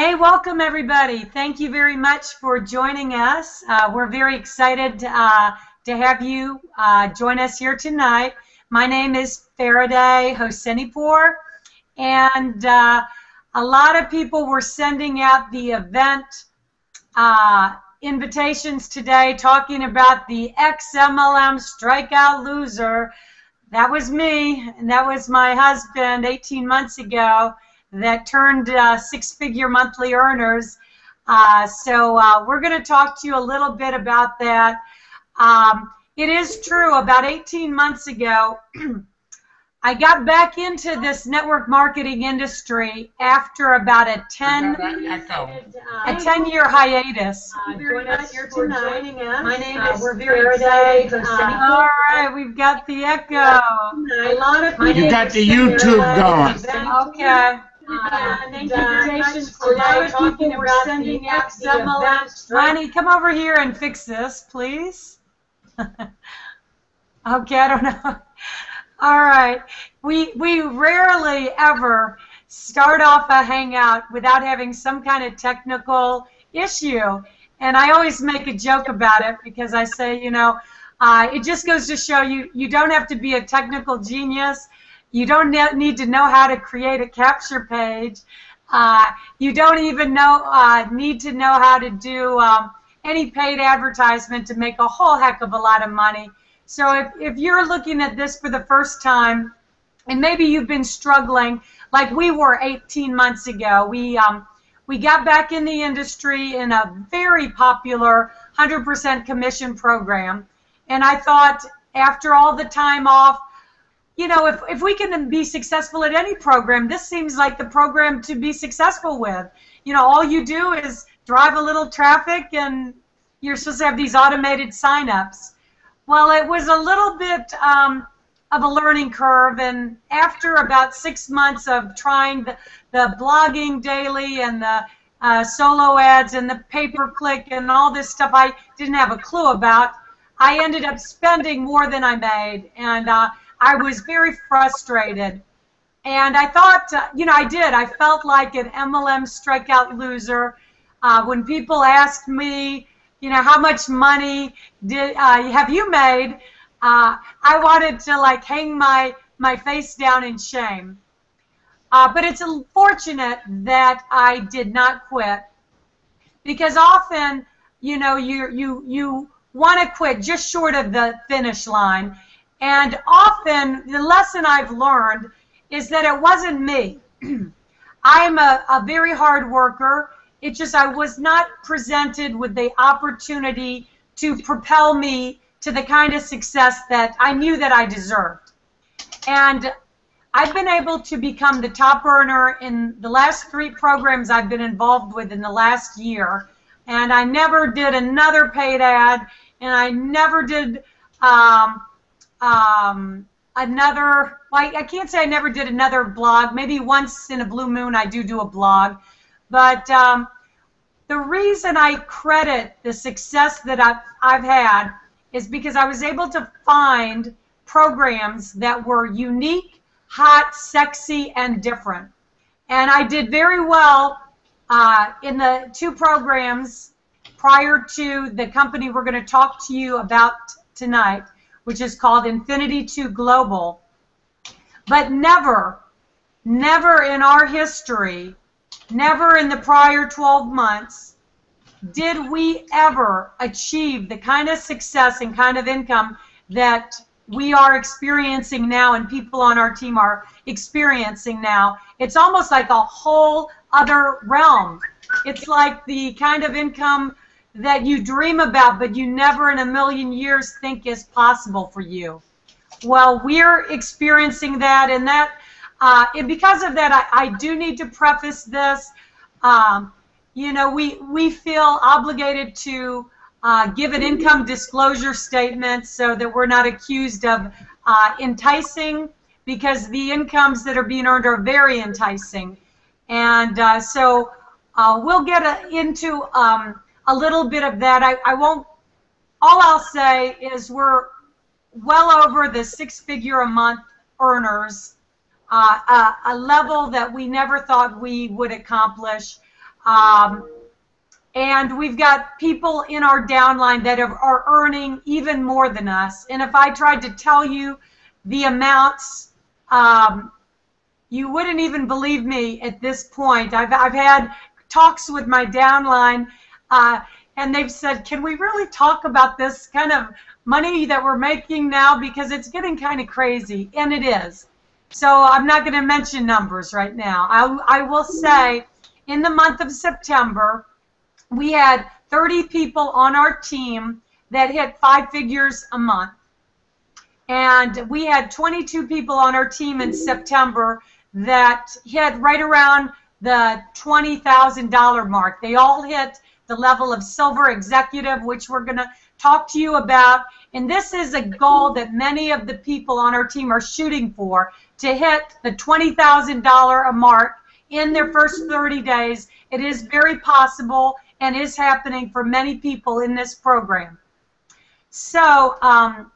Hey, welcome everybody. Thank you very much for joining us. We're very excited to have you join us here tonight. My name is Faraday Hosseinipour, and a lot of people were sending out the event invitations today talking about the ex-MLM strikeout loser. That was me, and that was my husband 18 months ago that turned six-figure monthly earners. So we're going to talk to you a little bit about that. It is true, about 18 months ago, I got back into this network marketing industry after about a 10-year hiatus. Join us here for joining us. My name is we're very excited. All right, we've got the echo. A lot of You got the YouTube going. Okay. Thank you for patience. A lot of people were sending out MLMs. Ronnie, come over here and fix this, please. Okay, I don't know. All right. We rarely ever start off a hangout without having some kind of technical issue. And I always make a joke about it because I say, you know, it just goes to show you don't have to be a technical genius. You don't need to know how to create a capture page. You don't even need to know how to do any paid advertisement to make a whole heck of a lot of money. So if you're looking at this for the first time, and maybe you've been struggling like we were 18 months ago, we got back in the industry in a very popular 100% commission program. And I thought after all the time off, you know, if we can be successful at any program, this seems like the program to be successful with. You know, all you do is drive a little traffic and you're supposed to have these automated signups. Well, it was a little bit of a learning curve, and after about 6 months of trying the blogging daily and the solo ads and the pay-per-click and all this stuff I didn't have a clue about, I ended up spending more than I made, and I was very frustrated. And I thought, you know, I felt like an MLM strikeout loser. When people asked me, you know, how much money have you made, I wanted to like hang my face down in shame. But it's unfortunate that I did not quit, because often, you know, you want to quit just short of the finish line. And often the lesson I've learned is that it wasn't me. I'm a very hard worker. It's just I was not presented with the opportunity to propel me to the kind of success that I knew that I deserved. And I've been able to become the top earner in the last 3 programs I've been involved with in the last year. And I never did another paid ad, and I never did another, well, I can't say I never did another blog. Maybe once in a blue moon I do a blog. But the reason I credit the success that I've had is because I was able to find programs that were unique, hot, sexy, and different. And I did very well in the 2 programs prior to the company we're going to talk to you about tonight, which is called Infinity 2 Global. But never in our history, never in the prior 12 months, did we ever achieve the kind of success and kind of income that we are experiencing now and people on our team are experiencing now. It's almost like a whole other realm. It's like the kind of income that you dream about, but you never in a million years think is possible for you. Well, we're experiencing that, and and because of that, I do need to preface this. You know, we feel obligated to give an income disclosure statement so that we're not accused of enticing, because the incomes that are being earned are very enticing. And so we'll get into a little bit of that. I won't, all I'll say is we're well over the 6-figure a month earners, a level that we never thought we would accomplish. And we've got people in our downline that are earning even more than us. And if I tried to tell you the amounts, you wouldn't even believe me at this point. I've had talks with my downline, and they've said, can we really talk about this kind of money that we're making now, because it's getting kind of crazy, and it is. So I'm not going to mention numbers right now. I will say in the month of September, we had 30 people on our team that hit 5 figures a month. And we had 22 people on our team in September that hit right around the $20,000 mark. They all hit the level of silver executive, which we're going to talk to you about. And this is a goal that many of the people on our team are shooting for, to hit the $20,000 a mark in their first 30 days. It is very possible and is happening for many people in this program. So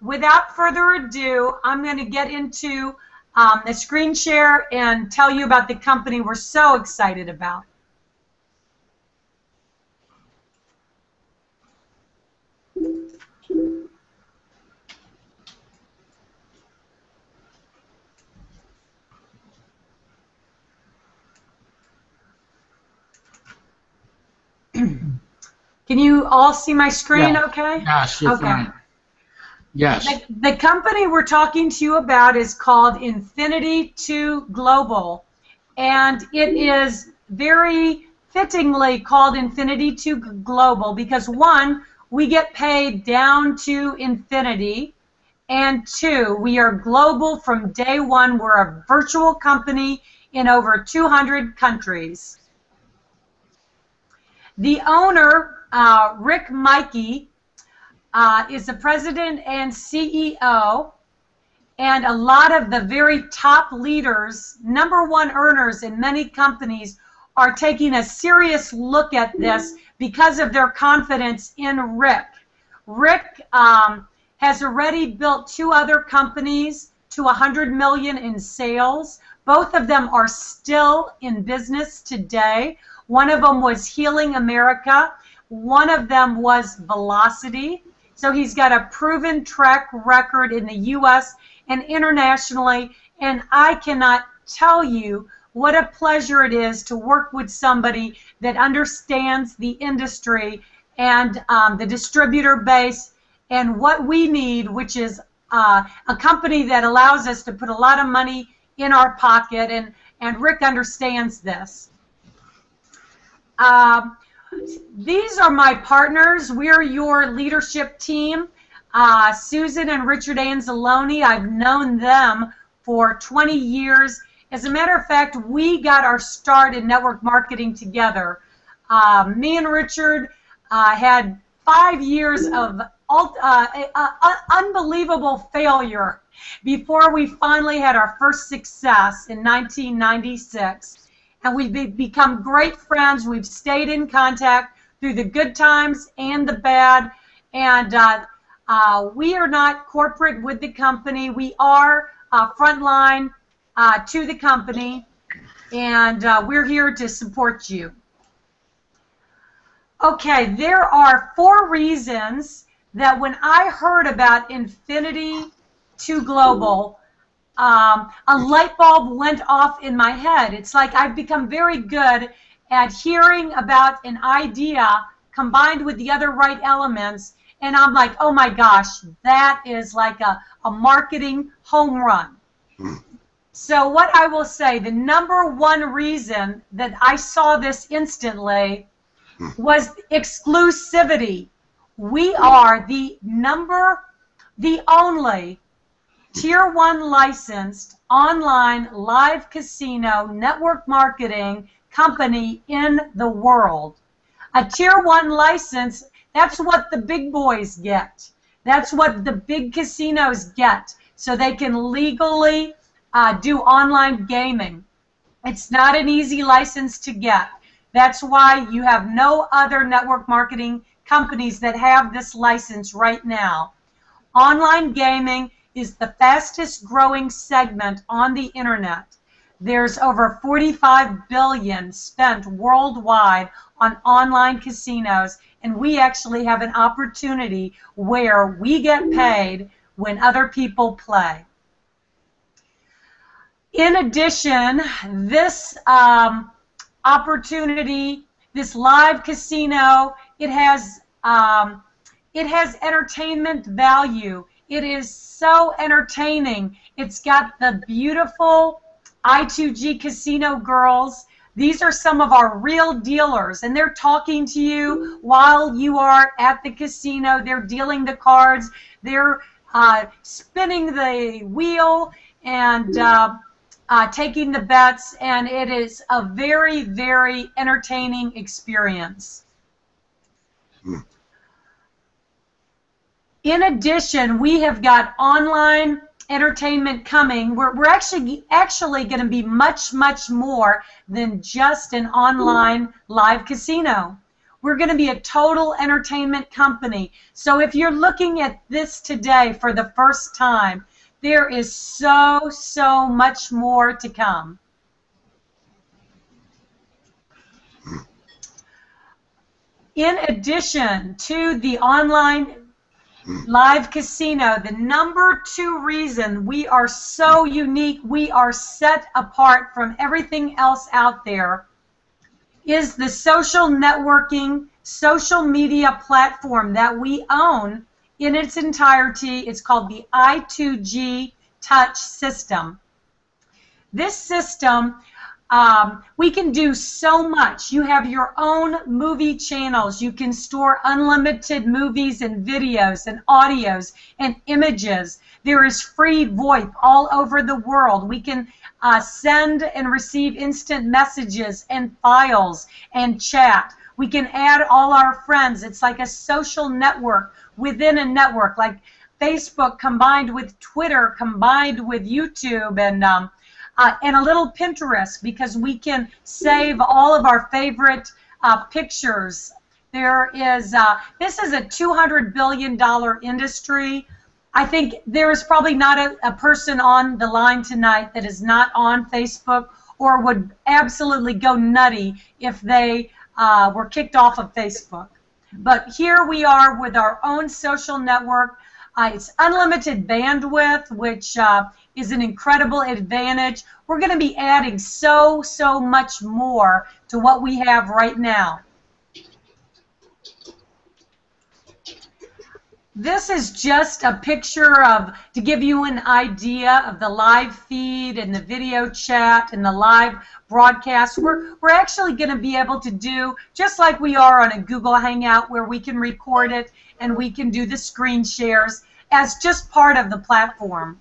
without further ado, I'm going to get into the screen share and tell you about the company we're so excited about. Can you all see my screen okay? Yes, you're okay. fine. Yes. The company we're talking to you about is called Infinity2 Global, and it is very fittingly called Infinity2 Global because, one, we get paid down to infinity, and two, we are global from day one. We're a virtual company in over 200 countries. The owner, Rick Mikey, is the president and CEO, and a lot of the very top leaders, has earners in many companies, are taking a serious look at this because of their confidence in Rick. Rick has already built 2 other companies to $100 million in sales. Both of them are still in business today. One of them was Healing America. One of them was Velocity. So he's got a proven track record in the U.S. and internationally, and I cannot tell you what a pleasure it is to work with somebody that understands the industry and the distributor base and what we need, which is a company that allows us to put a lot of money in our pocket, and Rick understands this. These are my partners. We're your leadership team. Susan and Richard Anzalone, I've known them for 20 years. As a matter of fact, we got our start in network marketing together. Me and Richard had 5 years of unbelievable failure before we finally had our first success in 1996. And we've become great friends. We've stayed in contact through the good times and the bad. And we are not corporate with the company. We are frontline to the company. And we're here to support you. Okay, there are 4 reasons that when I heard about Infinity2 Global, a light bulb went off in my head. It's like I've become very good at hearing about an idea combined with the other right elements, and I'm like, oh my gosh, that is like a marketing home run. So what I will say, the #1 reason that I saw this instantly was exclusivity. We are the only Tier 1 licensed online live casino network marketing company in the world. A Tier 1 license, that's what the big boys get. That's what the big casinos get, so they can legally do online gaming. It's not an easy license to get. That's why you have no other network marketing companies that have this license right now. Online gaming is the fastest growing segment on the internet. There's over 45 billion spent worldwide on online casinos, and we actually have an opportunity where we get paid when other people play. In addition, this opportunity, this live casino, it has entertainment value. It is so entertaining. It's got the beautiful I2G casino girls. These are some of our real dealers, and they're talking to you while you are at the casino. They're dealing the cards. They're spinning the wheel and taking the bets, and it is a very, very entertaining experience. In addition, we have got online entertainment coming. We're actually going to be much, much more than just an online live casino. We're going to be a total entertainment company. So if you're looking at this today for the first time, there is so, so much more to come. In addition to the online live casino, the number 2 reason we are so unique, we are set apart from everything else out there, is the social networking, social media platform that we own in its entirety. It's called the I2G touch system. This system, we can do so much. You have your own movie channels. You can store unlimited movies and videos and audios and images. There is free VoIP all over the world. We can send and receive instant messages and files and chat. We can add all our friends. It's like a social network within a network, like Facebook combined with Twitter, combined with YouTube, and a little Pinterest, because we can save all of our favorite pictures. There is this is a $200 billion industry. I think there is probably not a person on the line tonight that is not on Facebook or would absolutely go nutty if they were kicked off of Facebook. But here we are with our own social network. It's unlimited bandwidth, which is an incredible advantage. We're going to be adding so, so much more to what we have right now. This is just a picture to give you an idea of the live feed and the video chat and the live broadcast. We're actually going to be able to do just like we are on a Google Hangout, where we can record it and we can do the screen shares as just part of the platform.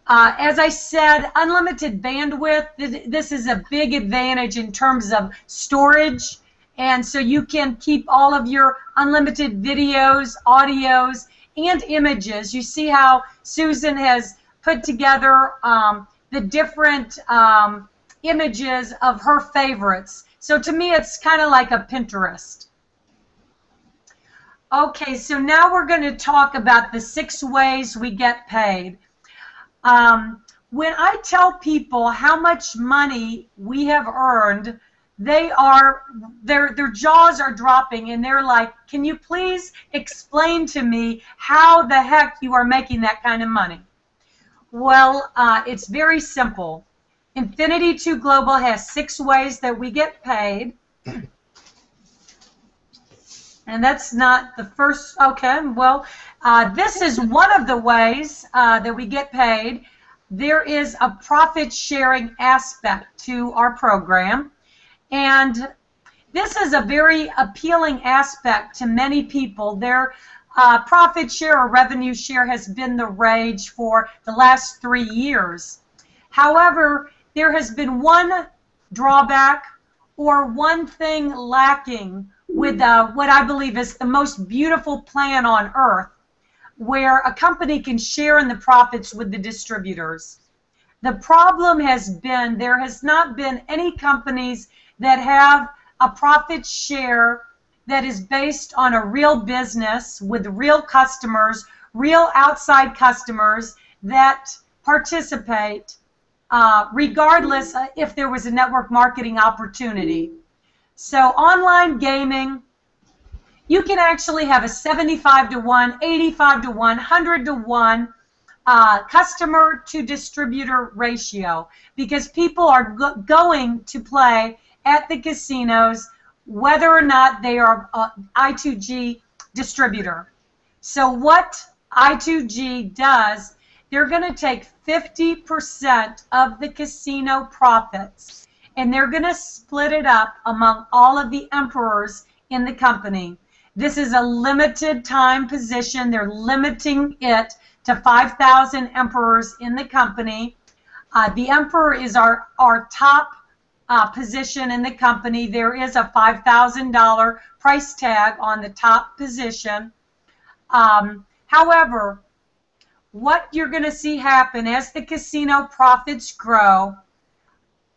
As I said, unlimited bandwidth, this is a big advantage in terms of storage. And so you can keep all of your unlimited videos, audios, and images. You see how Susan has put together the different images of her favorites. So to me, it's kind of like a Pinterest. Okay, so now we're going to talk about the 6 ways we get paid. When I tell people how much money we have earned, their jaws are dropping, and they're like, can you please explain to me how the heck you are making that kind of money? Well, it's very simple. Infinity 2 Global has 6 ways that we get paid. And that's not the first. Okay, well, this is one of the ways that we get paid. There is a profit sharing aspect to our program. And this is a very appealing aspect to many people. Their profit share or revenue share has been the rage for the last 3 years. However, there has been one drawback or one thing lacking with what I believe is the most beautiful plan on earth, where a company can share in the profits with the distributors. The problem has been there has not been any companies that have a profit share that is based on a real business with real customers, real outside customers that participate regardless if there was a network marketing opportunity. So online gaming, you can actually have a 75 to 1, 85 to 1, 100 to 1 customer to distributor ratio, because people are going to play at the casinos whether or not they are I2G distributor. So what I2G does, they're going to take 50% of the casino profits and they're going to split it up among all of the emperors in the company. This is a limited time position. They're limiting it to 5,000 emperors in the company. The emperor is our top position in the company. There is a $5,000 price tag on the top position. However, what you're going to see happen as the casino profits grow,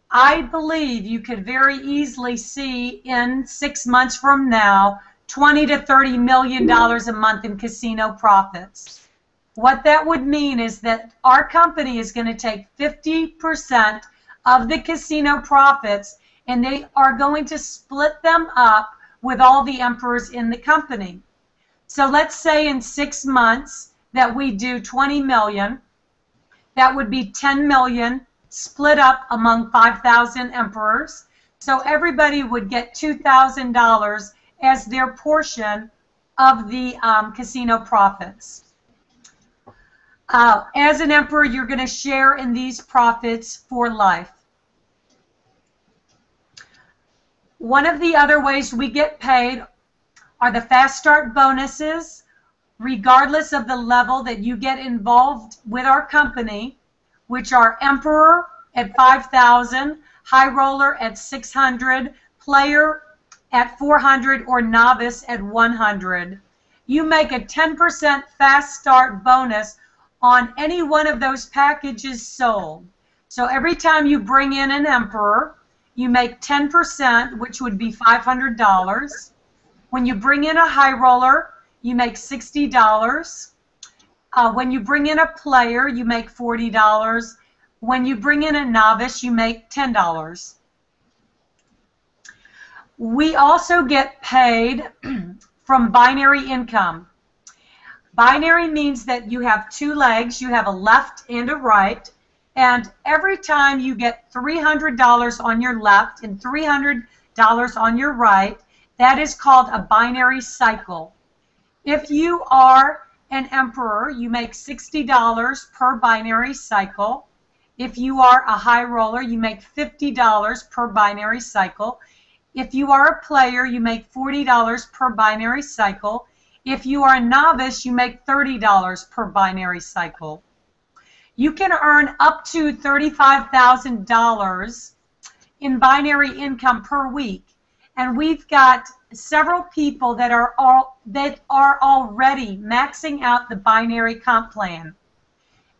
I believe you could very easily see in 6 months from now $20 to $30 million a month in casino profits. What that would mean is that our company is going to take 50% of the casino profits and they are going to split them up with all the emperors in the company. So let's say in 6 months that we do 20 million, that would be 10 million split up among 5,000 emperors. So everybody would get $2,000 as their portion of the casino profits. As an emperor, you're going to share in these profits for life. One of the other ways we get paid are the fast start bonuses, regardless of the level that you get involved with our company, which are emperor at 5,000, high roller at 600, player at 400, or novice at 100. You make a 10% fast start bonus on any one of those packages sold. So every time you bring in an emperor, you make 10%, which would be $500. When you bring in a high roller, you make $60. When you bring in a player, you make $40. When you bring in a novice, you make $10. We also get paid from binary income. Binary means that you have two legs, you have a left and a right, and every time you get $300 on your left and $300 on your right, that is called a binary cycle. If you are an emperor, you make $60 per binary cycle. If you are a high roller, you make $50 per binary cycle. If you are a player, you make $40 per binary cycle. If you are a novice, you make $30 per binary cycle. You can earn up to $35,000 in binary income per week. And we've got several people that are already maxing out the binary comp plan.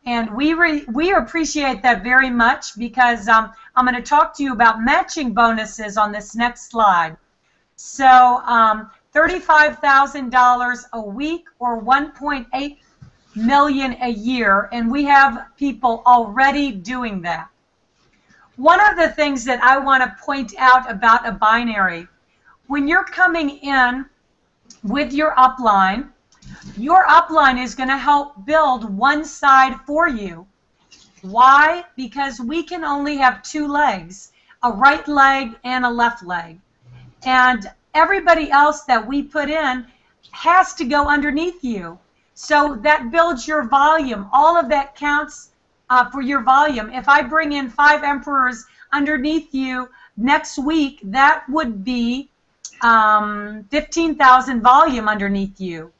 And we appreciate that very much, because I'm going to talk to you about matching bonuses on this next slide. So $35,000 a week or $1.8 million a year, and we have people already doing that. One of the things that I want to point out about a binary, when you're coming in with your upline is going to help build one side for you. Why? Because we can only have two legs, a right leg and a left leg. And everybody else that we put in has to go underneath you. So that builds your volume. All of that counts for your volume. If I bring in 5 emperors underneath you next week, that would be 15,000 volume underneath you.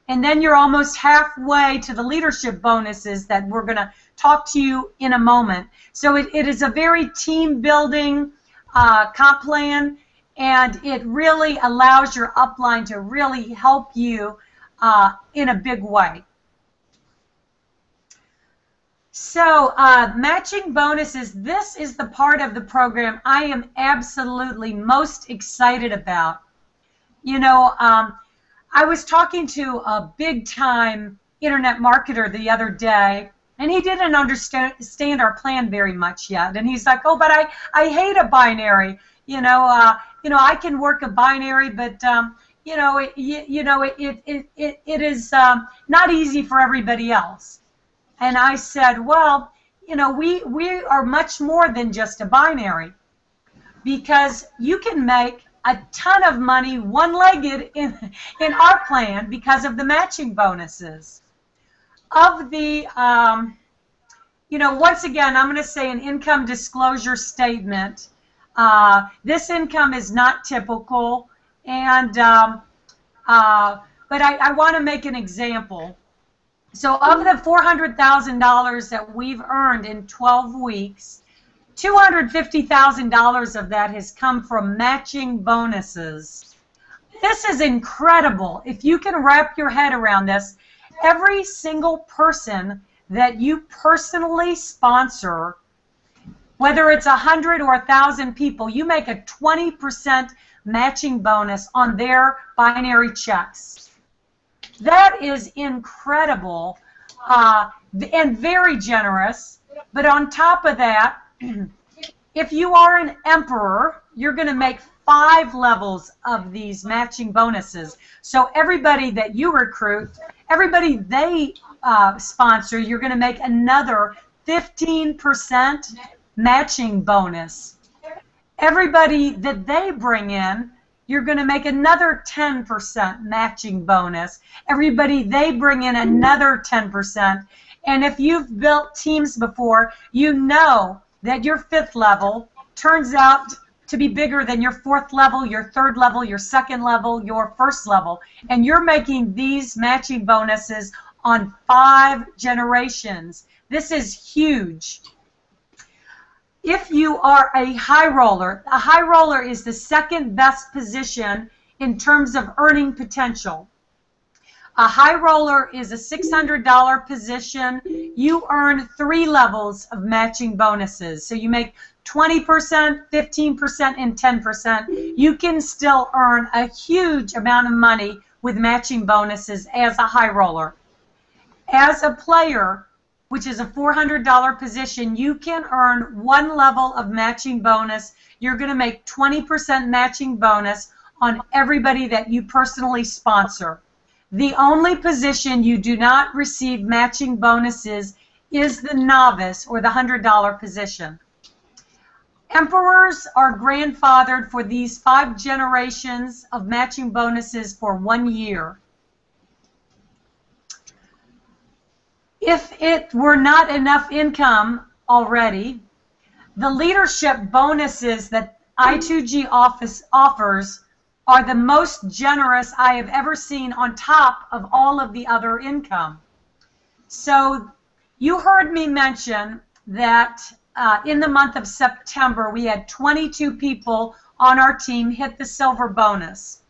And then you're almost halfway to the leadership bonuses that we're going to talk to you in a moment. So it is a very team building comp plan, and it really allows your upline to really help you in a big way. So matching bonuses, this is the part of the program I am absolutely most excited about. You know, I was talking to a big-time internet marketer the other day, And he didn't understand our plan very much yet. And he's like, oh, but I hate a binary. I can work a binary, but it is not easy for everybody else. And I said, well, we are much more than just a binary, because you can make a ton of money one-legged in our plan because of the matching bonuses. Of the, once again, I'm going to say an income disclosure statement. This income is not typical, and but I want to make an example. So of the $400,000 that we've earned in 12 weeks, $250,000 of that has come from matching bonuses. This is incredible. If you can wrap your head around this, every single person that you personally sponsor, whether it's 100 or 1,000 people, you make a 20% matching bonus on their binary checks. That is incredible and very generous. But on top of that, if you are an emperor, you're going to make 5 levels of these matching bonuses. So everybody that you recruit, everybody they sponsor, you're going to make another 15% matching bonus. Everybody that they bring in, you're going to make another 10% matching bonus. Everybody they bring in, another 10%. And if you've built teams before, you know that your 5th level turns out to be bigger than your 4th level, your 3rd level, your 2nd level, your 1st level. And you're making these matching bonuses on 5 generations. This is huge. If you are a high roller is the 2nd best position in terms of earning potential. A high roller is a $600 position. You earn 3 levels of matching bonuses. So you make 20%, 15%, and 10%. You can still earn a huge amount of money with matching bonuses as a high roller. As a player, which is a $400 position, you can earn 1 level of matching bonus. You're going to make 20% matching bonus on everybody that you personally sponsor. The only position you do not receive matching bonuses is the novice or the $100 position. Emperors are grandfathered for these 5 generations of matching bonuses for 1 year. If it were not enough income already, the leadership bonuses that I2G offers are the most generous I have ever seen on top of all of the other income. So you heard me mention that in the month of September we had 22 people on our team hit the silver bonus.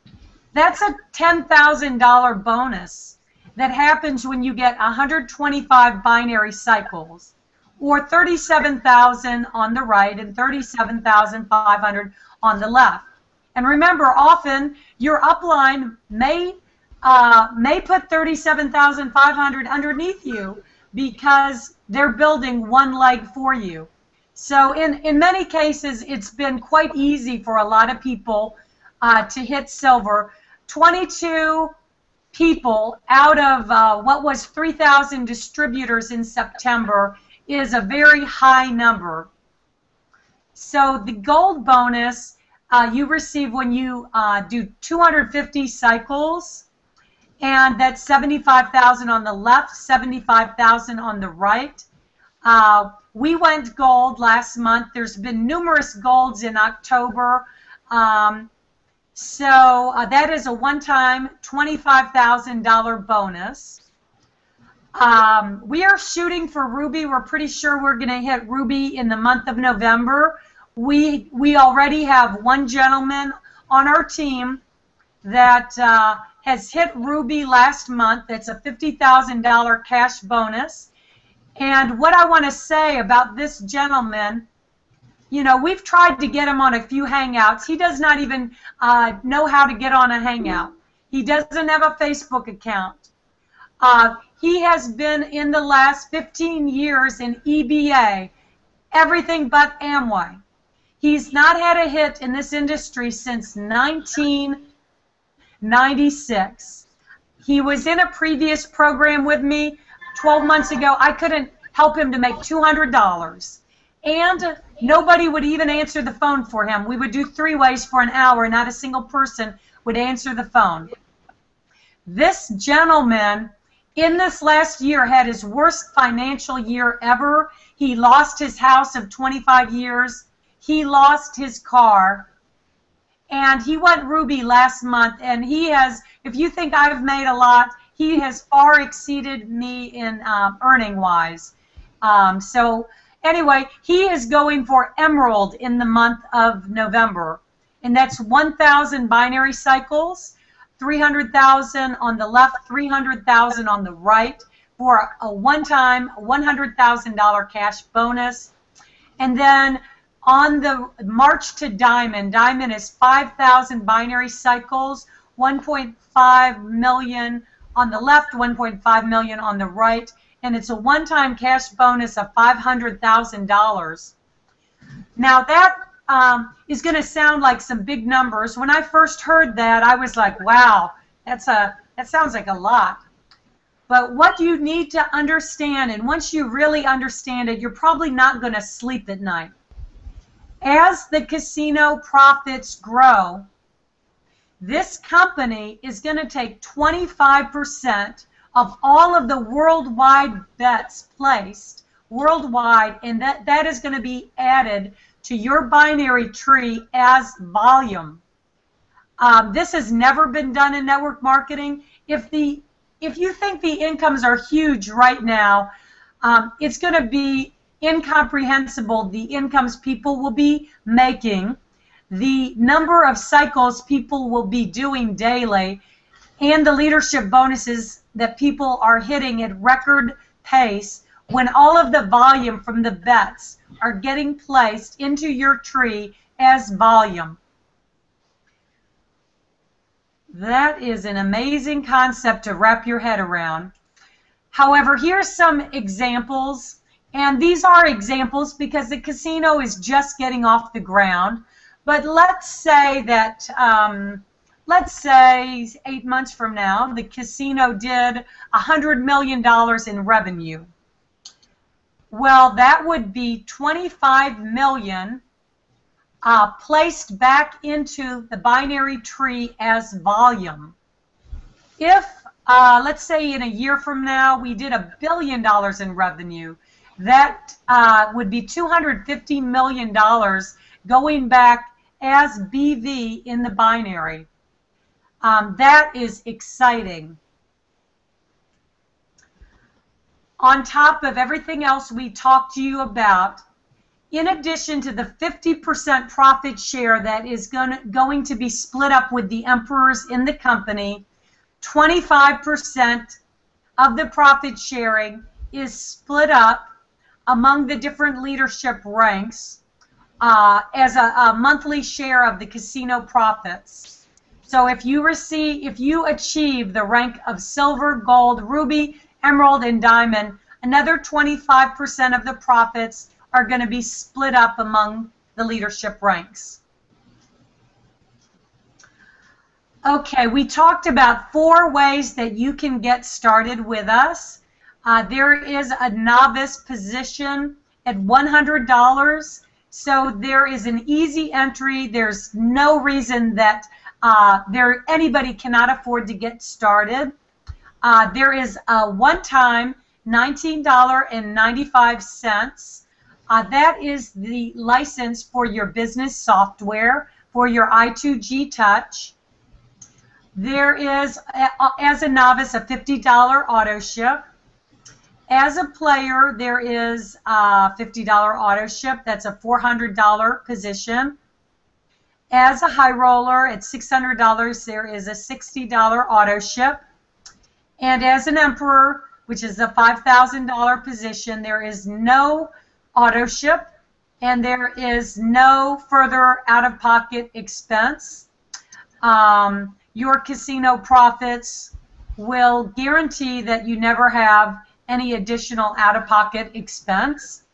That's a $10,000 bonus that happens when you get 125 binary cycles, or 37,000 on the right and 37,500 on the left. And remember, often your upline may put 37,500 underneath you because they're building 1 leg for you. So in many cases, it's been quite easy for a lot of people to hit silver. 22 people out of what was 3,000 distributors in September is a very high number. So the gold bonus you receive when you do 250 cycles, and that's 75,000 on the left, 75,000 on the right. We went gold last month. There's been numerous golds in October. So that is a one-time $25,000 bonus. We are shooting for Ruby. We're pretty sure we're going to hit Ruby in the month of November. We already have 1 gentleman on our team that has hit Ruby last month. That's a $50,000 cash bonus. And what I want to say about this gentleman, you know, we've tried to get him on a few hangouts. He does not even know how to get on a hangout. He doesn't have a Facebook account. He has been in the last 15 years in EBA, everything but Amway. He's not had a hit in this industry since 1996. He was in a previous program with me 12 months ago. I couldn't help him to make $200. And nobody would even answer the phone for him. We would do three-ways for an hour. Not a single person would answer the phone. This gentleman, in this last year, had his worst financial year ever. He lost his house of 25 years. He lost his car. And he went Ruby last month, and he has, if you think I've made a lot, he has far exceeded me in earning-wise. So anyway, he is going for Emerald in the month of November, and that's 1,000 binary cycles, 300,000 on the left, 300,000 on the right, for a one-time $100,000 cash bonus. And then on the March to Diamond, Diamond is 5,000 binary cycles, 1.5 million on the left, 1.5 million on the right, and it's a one-time cash bonus of $500,000. Now that is going to sound like some big numbers. When I first heard that, I was like, wow, that sounds like a lot. But what you need to understand, and once you really understand it, you're probably not going to sleep at night. As the casino profits grow, this company is going to take 25% of all of the worldwide bets placed worldwide, and that is going to be added to your binary tree as volume. This has never been done in network marketing. If you think the incomes are huge right now, it's going to be incomprehensible the incomes people will be making, the number of cycles people will be doing daily, and the leadership bonuses that people are hitting at record pace when all of the volume from the bets are getting placed into your tree as volume. That is an amazing concept to wrap your head around. However, here's some examples, and these are examples because the casino is just getting off the ground. But let's say that, let's say 8 months from now, the casino did $100 million in revenue. Well, that would be 25 million placed back into the binary tree as volume. If, let's say in a year from now, we did $1 billion in revenue, that would be $250 million going back as BV in the binary. That is exciting. On top of everything else we talked to you about, in addition to the 50% profit share that is going to be split up with the emperors in the company, 25% of the profit sharing is split up among the different leadership ranks as a monthly share of the casino profits. So if you achieve the rank of silver, gold, ruby, emerald, and diamond, another 25% of the profits are going to be split up among the leadership ranks. Okay, we talked about 4 ways that you can get started with us. There is a novice position at $100, so there is an easy entry. There's no reason that anybody cannot afford to get started. There is a one-time $19.95. That is the license for your business software, for your I2G Touch. There is, as a novice, a $50 auto ship. As a player, there is a $50 auto ship. That's a $400 position. As a high roller, at $600, there is a $60 auto ship. And as an emperor, which is a $5,000 position, there is no auto ship, and there is no further out-of-pocket expense. Your casino profits will guarantee that you never have any additional out-of-pocket expense.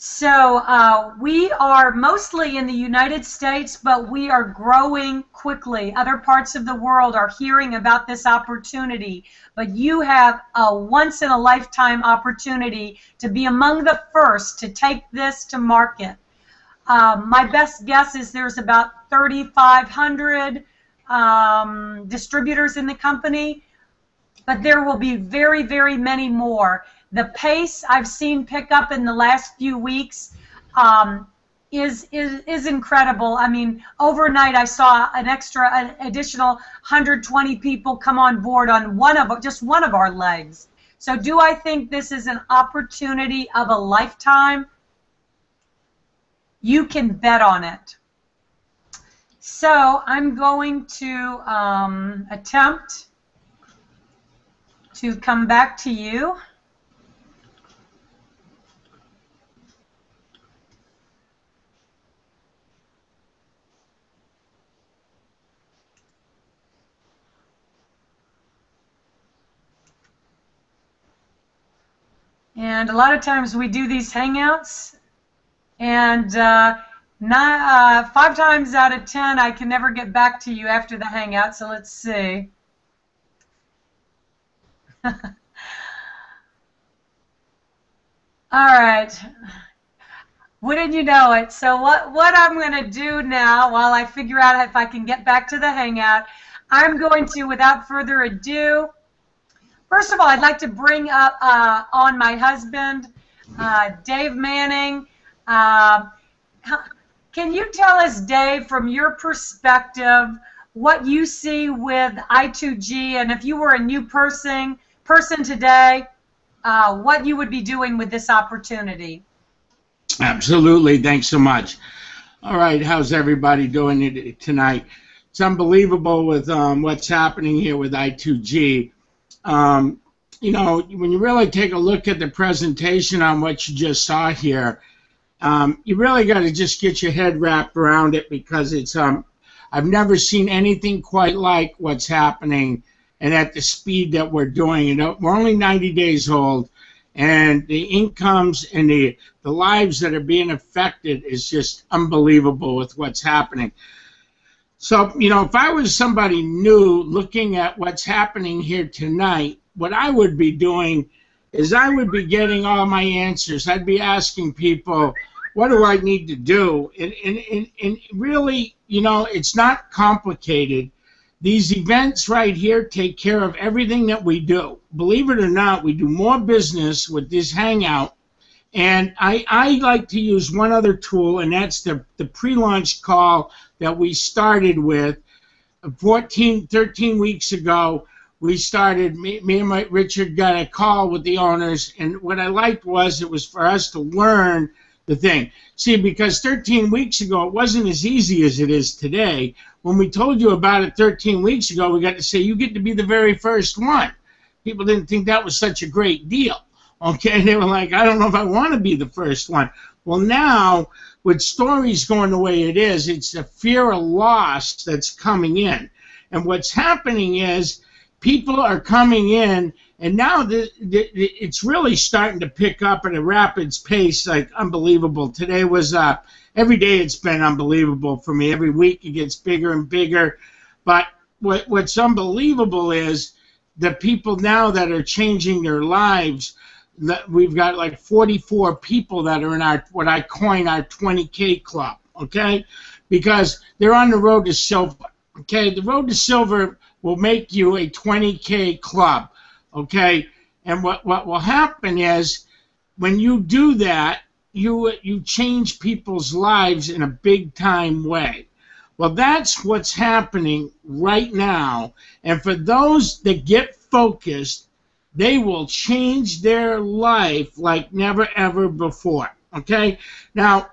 So we are mostly in the United States, but we are growing quickly. Other parts of the world are hearing about this opportunity, but you have a once-in-a-lifetime opportunity to be among the first to take this to market. My best guess is there's about 3,500 distributors in the company, but there will be very, very many more. The pace I've seen pick up in the last few weeks is incredible. I mean, overnight I saw an additional 120 people come on board on just one of our legs. So do I think this is an opportunity of a lifetime? You can bet on it. So I'm going to attempt to come back to you. And a lot of times we do these hangouts, and 5 times out of 10 I can never get back to you after the hangout, so let's see. All right. Wouldn't you know it? So what I'm going to do now, while I figure out if I can get back to the hangout, I'm going to, without further ado, first of all, I'd like to bring up on my husband, Dave Manning. Can you tell us, Dave, from your perspective, what you see with I2G, and if you were a new person today, what you would be doing with this opportunity? Absolutely. Thanks so much. All right. How's everybody doing tonight? It's unbelievable with what's happening here with I2G. You know, when you really take a look at the presentation on what you just saw here, you really got to just get your head wrapped around it, because it's I've never seen anything quite like what's happening and at the speed that we're doing. You know, we're only 90 days old, and the incomes and the lives that are being affected is just unbelievable with what's happening. So, you know, if I was somebody new looking at what's happening here tonight, what I would be doing is I would be getting all my answers. I'd be asking people, what do I need to do? And really, you know, it's not complicated. These events right here take care of everything that we do. Believe it or not, we do more business with this hangout. And I like to use one other tool, and that's the pre-launch call that we started with 13 weeks ago. We started, me and Richard got a call with the owners, and what I liked was it was for us to learn the thing. See, because 13 weeks ago, it wasn't as easy as it is today. When we told you about it 13 weeks ago, we got to say, you get to be the very first one. People didn't think that was such a great deal. Okay, they were like, I don't know if I want to be the first one. Well, now, with stories going the way it is, it's a fear of loss that's coming in. And what's happening is people are coming in, and now it's really starting to pick up at a rapid pace, like unbelievable. Today was, every day it's been unbelievable for me. Every week it gets bigger and bigger. But what's unbelievable is the people now that are changing their lives. We've got like 44 people that are in our, what I coin our 20K club, okay? Because they're on the road to silver, okay? The road to silver will make you a 20K club, okay? And what will happen is when you do that, you change people's lives in a big-time way. Well, that's what's happening right now. And for those that get focused, they will change their life like never, ever before, okay? Now,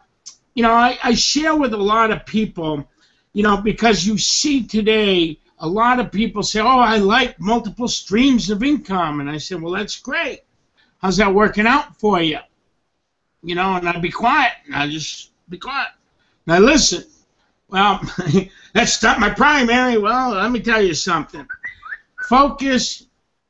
you know, I share with a lot of people, you know, because you see today a lot of people say, oh, I like multiple streams of income. And I said, well, that's great. How's that working out for you? You know, and I'd be quiet, and I'd just be quiet. Now, listen, Well, that's not my primary. Well, let me tell you something. Focus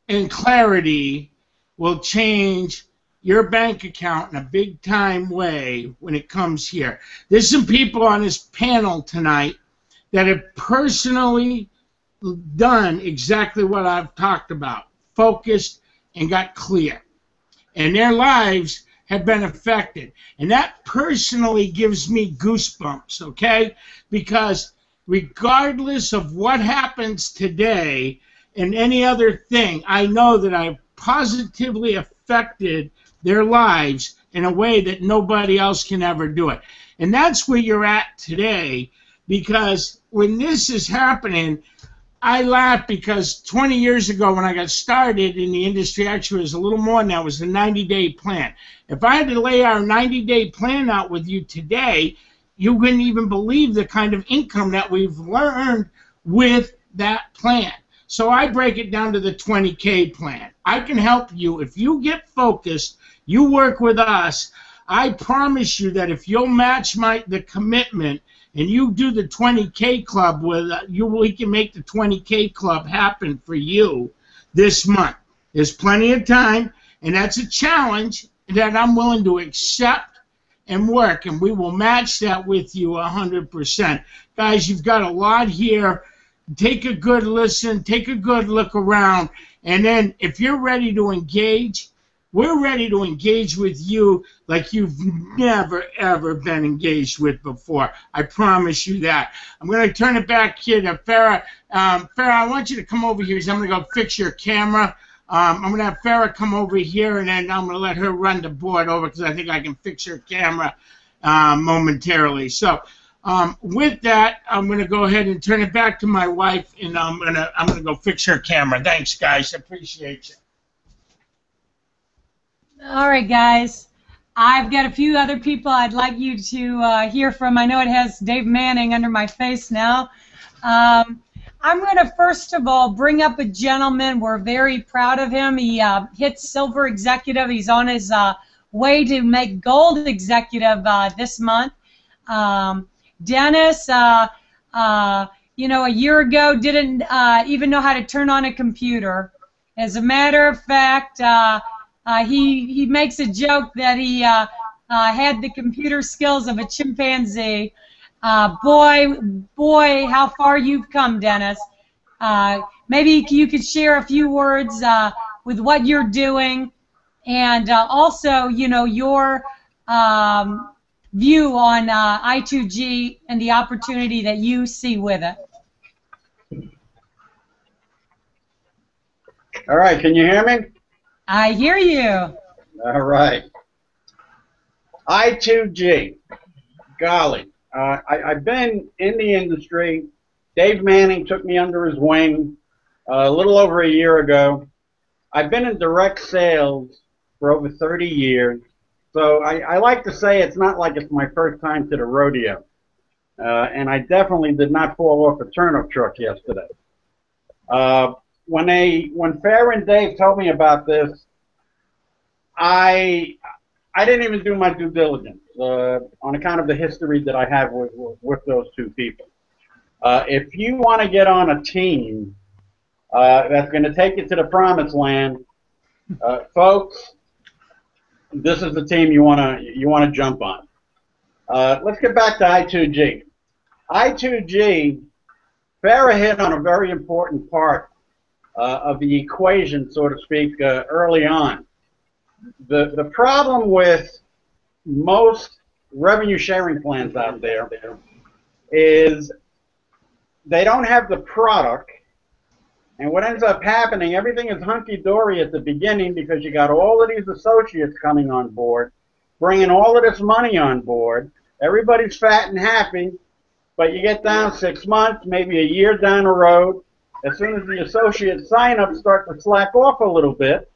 and clarity will change your bank account in a big time way when it comes here. There's some people on this panel tonight that have personally done exactly what I've talked about, focused and got clear. And their lives have been affected. And that personally gives me goosebumps, okay? Because regardless of what happens today and any other thing, I know that I've positively affected their lives in a way that nobody else can ever do it. And that's where you're at today, because when this is happening, I laugh because 20 years ago when I got started in the industry, actually it was a little more than that, it was a 90-day plan. If I had to lay our 90-day plan out with you today, you wouldn't even believe the kind of income that we've learned with that plan. So I break it down to the 20K plan. I can help you. If you get focused, you work with us, I promise you that if you'll match the commitment and you do the 20K club with you, we can make the 20K club happen for you this month. There's plenty of time, and that's a challenge that I'm willing to accept and work, and we will match that with you 100%. Guys, you've got a lot here. Take a good listen, take a good look around, and then if you're ready to engage, we're ready to engage with you like you've never, ever been engaged with before. I promise you that. I'm going to turn it back here to Farrah. Farrah, I want you to come over here because I'm going to go fix your camera. I'm going to have Farrah come over here, and then I'm going to let her run the board over because I think I can fix her camera momentarily. So with that, I'm going to go ahead and turn it back to my wife, and I'm going to go fix her camera. Thanks, guys. I appreciate you. All right, guys. I've got a few other people I'd like you to hear from. I know it has Dave Manning under my face now. I'm going to first of all bring up a gentleman. We're very proud of him. He hit silver executive. He's on his way to make gold executive this month. Dennis, you know, a year ago didn't even know how to turn on a computer. As a matter of fact, he makes a joke that he had the computer skills of a chimpanzee. Boy, how far you've come, Dennis. Maybe you could share a few words with what you're doing, and also, you know, your view on I2G and the opportunity that you see with it. All right, can you hear me? I hear you. All right. I2G. Golly. I've been in the industry. Dave Manning took me under his wing a little over a year ago. I've been in direct sales for over 30 years. So I like to say it's not like it's my first time to the rodeo. And I definitely did not fall off a turnip truck yesterday. When Farrah and Dave told me about this, I didn't even do my due diligence on account of the history that I have with those two people. If you want to get on a team that's going to take you to the promised land, folks, this is the team you want to jump on. Let's get back to I2G. I2G, Farrah hit on a very important part of the equation, so to speak, early on. The problem with most revenue sharing plans out there is they don't have the product, and what ends up happening, everything is hunky-dory at the beginning because you got all of these associates coming on board, bringing all of this money on board. Everybody's fat and happy, but you get down 6 months, maybe a year down the road, as soon as the associate sign-ups start to slack off a little bit,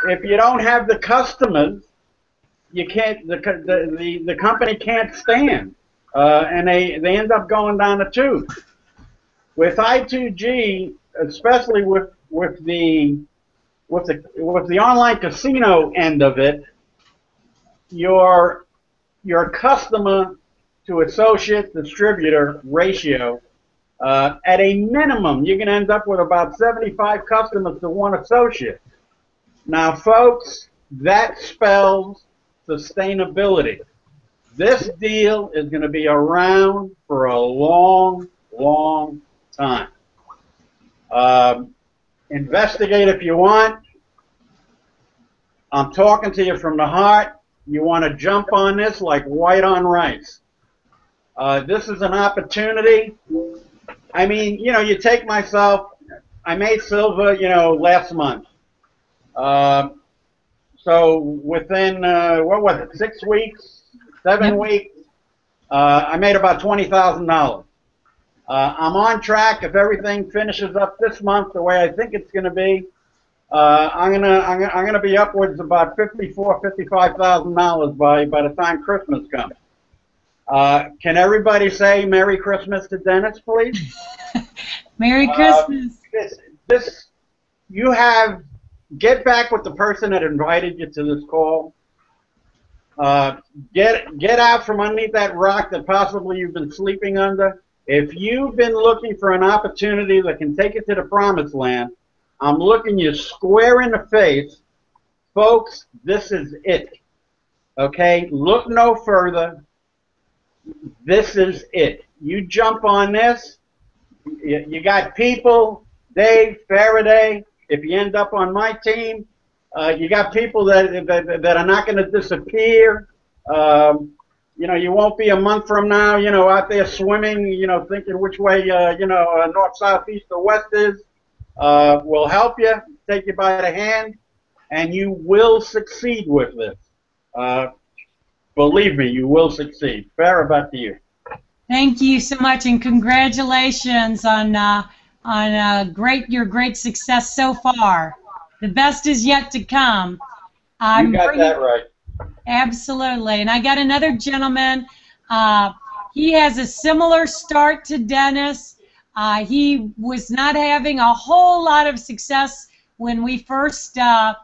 if you don't have the customers, you can't. The company can't stand, and they end up going down the tube. With I2G, especially with the online casino end of it, your customer to associate distributor ratio, at a minimum, you're going to end up with about 75 customers to one associate. Now, folks, that spells sustainability. This deal is going to be around for a long, long time. Investigate if you want. I'm talking to you from the heart. You want to jump on this like white on rice. This is an opportunity. I mean, you know, you take myself, I made silver, you know, last month. So within, what was it, 6 weeks, 7 weeks, I made about $20,000. I'm on track. If everything finishes up this month the way I think it's going to be, I'm gonna be upwards about $55,000 by the time Christmas comes. Can everybody say Merry Christmas to Dennis, please? Merry Christmas. Get back with the person that invited you to this call. Get out from underneath that rock that possibly you've been sleeping under. If you've been looking for an opportunity that can take you to the promised land, I'm looking you square in the face. Folks, this is it. Okay? Look no further. This is it. You jump on this. You got people, Dave, Faraday. If you end up on my team, you got people that are not going to disappear. You know, you won't be a month from now, you know, out there swimming, you know, thinking which way, you know, north, south, east, or west is. We'll help you, take you by the hand, and you will succeed with this. Believe me, you will succeed. Farrah, back to you. Thank you so much, and congratulations on your great success so far. The best is yet to come. You got that right. Absolutely. And I got another gentleman. He has a similar start to Dennis. He was not having a whole lot of success when we first got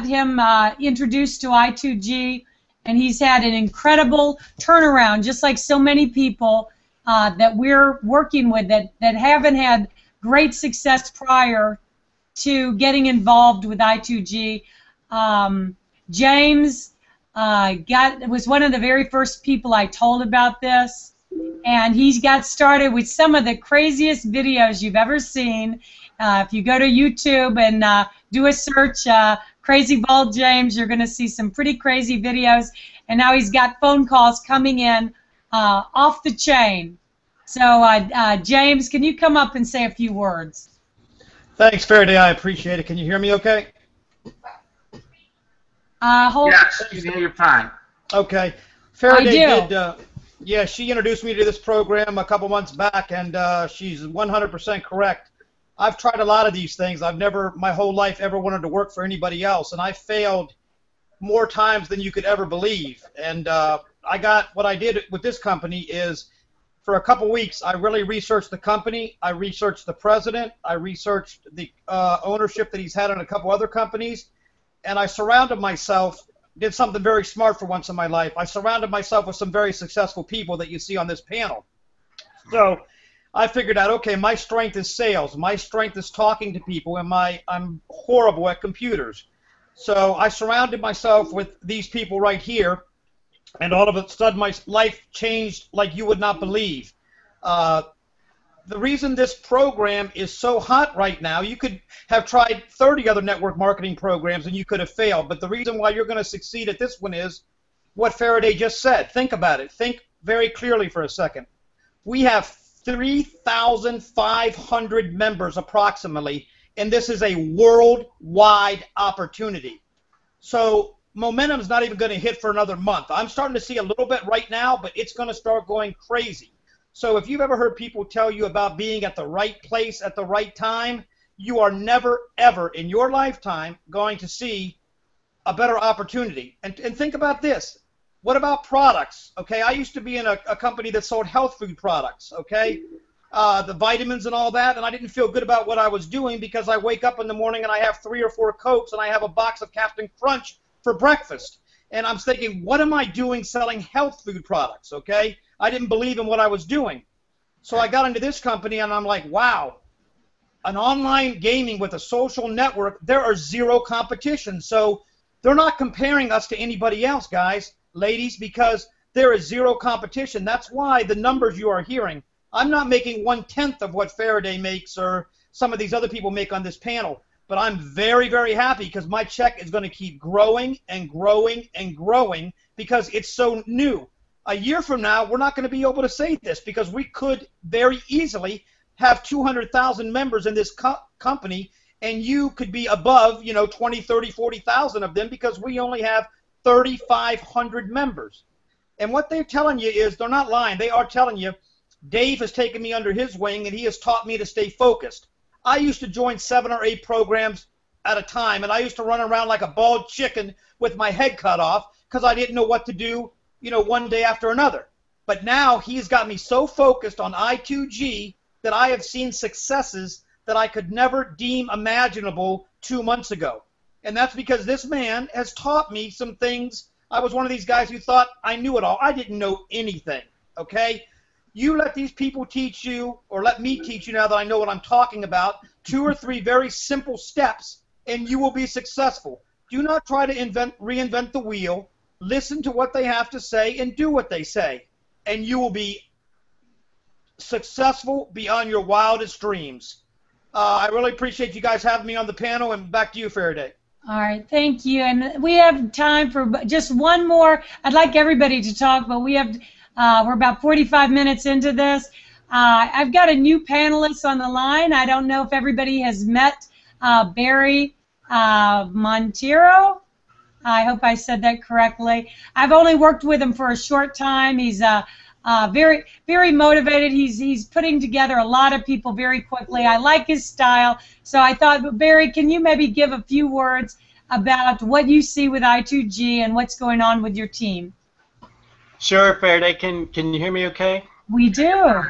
him introduced to I2G, and he's had an incredible turnaround, just like so many people that we're working with that haven't had great success prior to getting involved with I2G. James was one of the very first people I told about this, and he got started with some of the craziest videos you've ever seen. If you go to YouTube and do a search, Crazy Bald James, you're going to see some pretty crazy videos, and now he's got phone calls coming in off the chain. So, James, can you come up and say a few words? Thanks, Faraday. I appreciate it. Can you hear me okay? Yes, you're fine. Okay. Faraday did, she introduced me to this program a couple months back, and she's 100% correct. I've tried a lot of these things. I've never, my whole life, ever wanted to work for anybody else, and I failed more times than you could ever believe. And what I did with this company is, for a couple weeks, I really researched the company. I researched the president. I researched the ownership that he's had in a couple other companies. And I surrounded myself, did something very smart for once in my life. I surrounded myself with some very successful people that you see on this panel. So I figured out, okay, my strength is sales. My strength is talking to people, and I'm horrible at computers. So I surrounded myself with these people right here, and all of a sudden my life changed like you would not believe. The reason this program is so hot right now, you could have tried 30 other network marketing programs and you could have failed, but the reason why you're going to succeed at this one is what Faraday just said. Think about it. Think very clearly for a second. We have 3,500 members approximately, and this is a worldwide opportunity. So momentum's not even going to hit for another month. I'm starting to see a little bit right now, but it's going to start going crazy. So if you've ever heard people tell you about being at the right place at the right time, you are never, ever in your lifetime going to see a better opportunity. And think about this. What about products? Okay, I used to be in a company that sold health food products, okay, the vitamins and all that, and I didn't feel good about what I was doing because I wake up in the morning and I have 3 or 4 Cokes and I have a box of Captain Crunch for breakfast. And I'm thinking, what am I doing selling health food products, okay? I didn't believe in what I was doing. So I got into this company, and I'm like, wow, an online gaming with a social network, there are zero competition. So they're not comparing us to anybody else, guys, ladies, because there is zero competition. That's why the numbers you are hearing, I'm not making 1/10 of what Faraday makes or some of these other people make on this panel. But I'm very, very happy because my check is going to keep growing and growing and growing because it's so new. A year from now, we're not going to be able to say this because we could very easily have 200,000 members in this company, and you could be above, 20, 30, 40,000 of them because we only have 3,500 members. And what they're telling you is, they're not lying. They are telling you, Dave has taken me under his wing, and he has taught me to stay focused. I used to join 7 or 8 programs at a time, and I used to run around like a bald chicken with my head cut off because I didn't know what to do, one day after another. But now he's got me so focused on I2G that I have seen successes that I could never deem imaginable 2 months ago. And that's because this man has taught me some things. I was one of these guys who thought I knew it all. I didn't know anything, okay? You let these people teach you, or let me teach you now that I know what I'm talking about, 2 or 3 very simple steps, and you will be successful. Do not try to reinvent the wheel. Listen to what they have to say and do what they say, and you will be successful beyond your wildest dreams. I really appreciate you guys having me on the panel, and back to you, Faraday. All right, thank you. And we have time for just one more. I'd like everybody to talk, but we're about 45 minutes into this. I've got a new panelist on the line. I don't know if everybody has met Barry Monteiro. I hope I said that correctly. I've only worked with him for a short time. He's very, very motivated. He's putting together a lot of people very quickly. I like his style. So I thought, Barry, can you maybe give a few words about what you see with I2G and what's going on with your team? Sure, Faraday. Can you hear me okay? We do.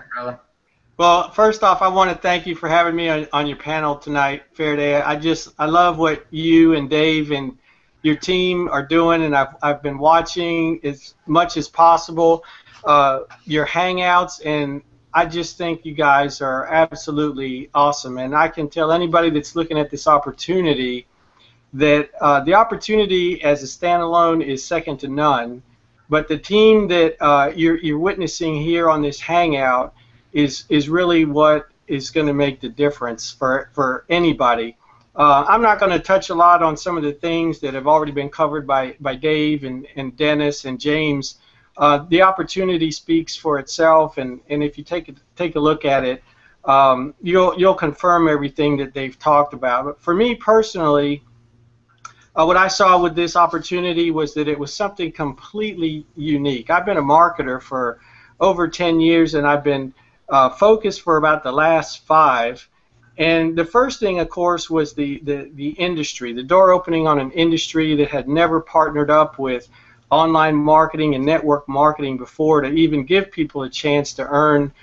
Well, first off, I want to thank you for having me on your panel tonight, Faraday. I love what you and Dave and your team are doing, and I've been watching as much as possible your hangouts, and I just think you guys are absolutely awesome. And I can tell anybody that's looking at this opportunity that the opportunity as a standalone is second to none. But the team that you're witnessing here on this hangout is really what is going to make the difference for anybody. I'm not going to touch a lot on some of the things that have already been covered by Dave and Dennis and James. The opportunity speaks for itself, and if you take a look at it, you'll confirm everything that they've talked about. But for me personally, what I saw with this opportunity was that it was something completely unique. I've been a marketer for over 10 years, and I've been focused for about the last 5. And the first thing, of course, was the industry, the door opening on an industry that had never partnered up with online marketing and network marketing before to even give people a chance to earn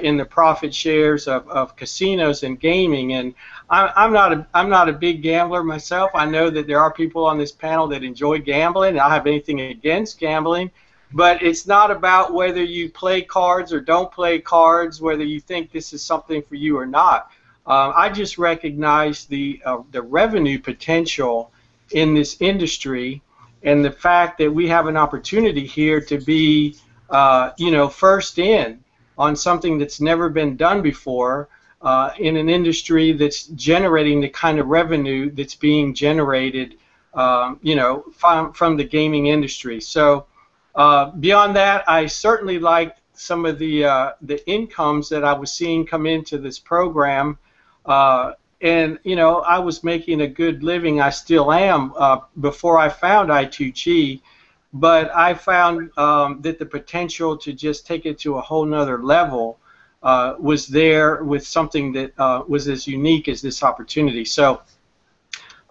in the profit shares of casinos and gaming. And I'm not a big gambler myself. I know that there are people on this panel that enjoy gambling. I don't have anything against gambling, but it's not about whether you play cards or don't play cards, whether you think this is something for you or not. I just recognize the revenue potential in this industry, and the fact that we have an opportunity here to be, first in on something that's never been done before in an industry that's generating the kind of revenue that's being generated, from the gaming industry. So beyond that, I certainly liked some of the incomes that I was seeing come into this program. And I was making a good living. I still am before I found I2G, but I found that the potential to just take it to a whole nother level was there with something that was as unique as this opportunity. So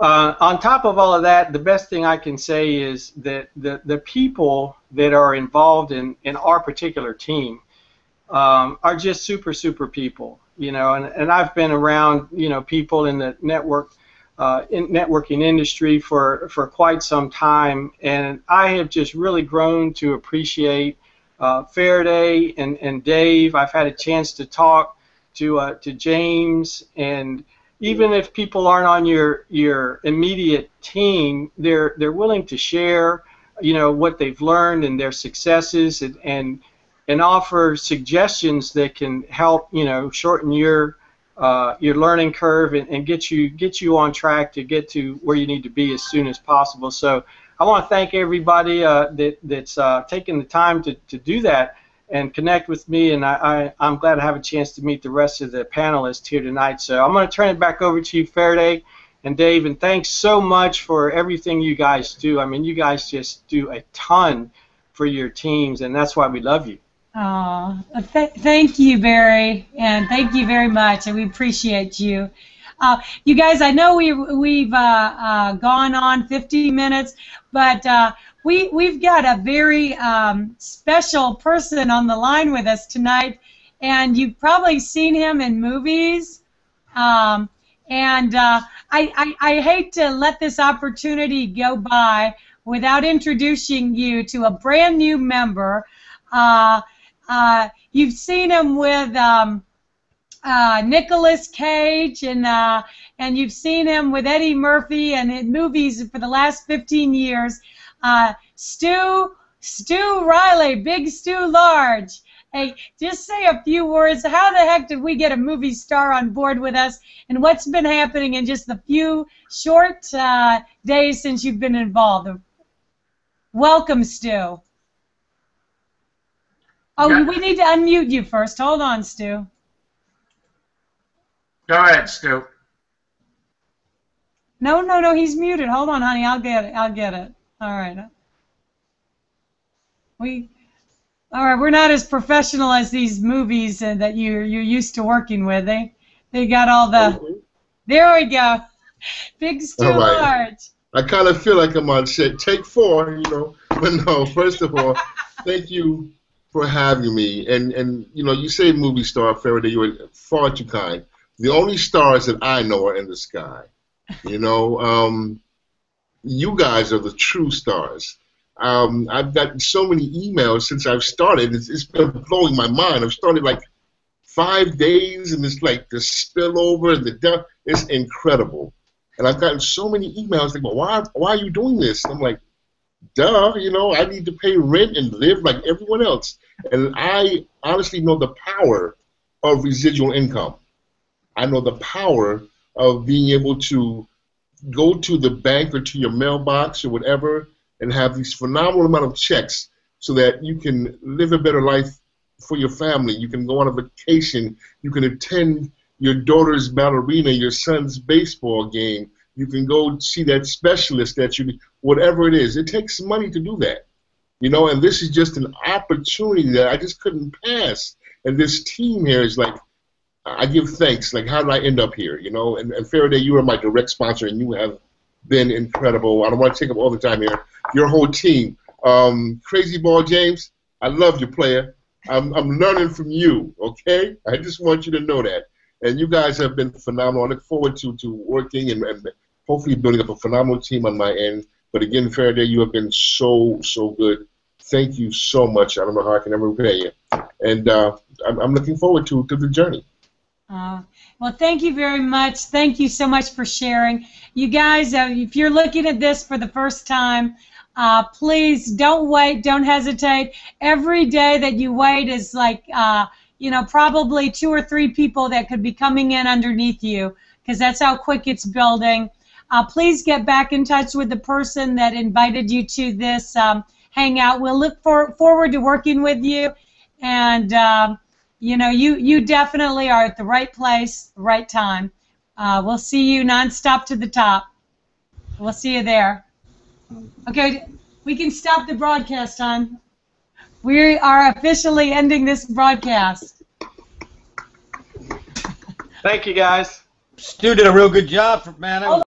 on top of all of that, the best thing I can say is that the people that are involved in our particular team are just super people. And I've been around, people in the network networking industry for quite some time, and I have just really grown to appreciate Faraday and Dave. I've had a chance to talk to James, and even if people aren't on your immediate team, they're willing to share, what they've learned and their successes, and offer suggestions that can help, shorten your learning curve and get you on track to get to where you need to be as soon as possible. So I want to thank everybody that's taking the time to do that and connect with me, and I'm glad to have a chance to meet the rest of the panelists here tonight. So I'm going to turn it back over to you, Faraday and Dave, and thanks so much for everything you guys do. I mean, you guys just do a ton for your teams, and that's why we love you. Oh, thank you, Barry, and thank you very much, and we appreciate you. You guys, I know we've gone on 50 minutes, but we've got a very special person on the line with us tonight, and you've probably seen him in movies. I hate to let this opportunity go by without introducing you to a brand new member. You've seen him with Nicolas Cage, and you've seen him with Eddie Murphy and in movies for the last 15 years. Stu Riley, Big Stu Large. Hey, just say a few words. How the heck did we get a movie star on board with us, and what's been happening in just the few short days since you've been involved? Welcome, Stu. Oh, we need to unmute you first. Hold on, Stu. Go ahead, Stu. No, he's muted. Hold on, honey. I'll get it. All right. All right. We're not as professional as these movies that you're used to working with. They got all the. There we go. Big Stu Large. I kind of feel like I'm on take 4, But no, first of all, thank you for having me. And you say movie star, Faraday. You were far too kind. The only stars that I know are in the sky. You guys are the true stars. I've gotten so many emails since I've started. It's been blowing my mind. I've started like 5 days, and it's like the spillover and the death. It's incredible. And I've gotten so many emails like, why are you doing this? And I'm like, duh, I need to pay rent and live like everyone else. And I honestly know the power of residual income. I know the power of being able to go to the bank or to your mailbox or whatever and have these phenomenal amount of checks so that you can live a better life for your family. You can go on a vacation. You can attend your daughter's ballerina, your son's baseball game. You can go see that specialist whatever it is. It takes money to do that. And this is just an opportunity that I just couldn't pass. And this team here is like, I give thanks. Like, how did I end up here? And Faraday, you are my direct sponsor, and you have been incredible. I don't want to take up all the time here. Your whole team. Crazy Ball James, I love you, player. I'm learning from you, okay? I just want you to know that. And you guys have been phenomenal. I look forward to working and hopefully building up a phenomenal team on my end. But again, Faraday, you have been so good. Thank you so much. I don't know how I can ever repay you. And I'm looking forward to the journey. Well, thank you very much. Thank you so much for sharing. You guys, if you're looking at this for the first time, please don't wait. Don't hesitate. Every day that you wait is like, probably 2 or 3 people that could be coming in underneath you, because that's how quick it's building. Please get back in touch with the person that invited you to this hangout. We'll look forward to working with you, and you definitely are at the right place, the right time. We'll see you nonstop to the top. We'll see you there. Okay, we can stop the broadcast, hon. We are officially ending this broadcast. Thank you, guys. Stu did a real good job, man.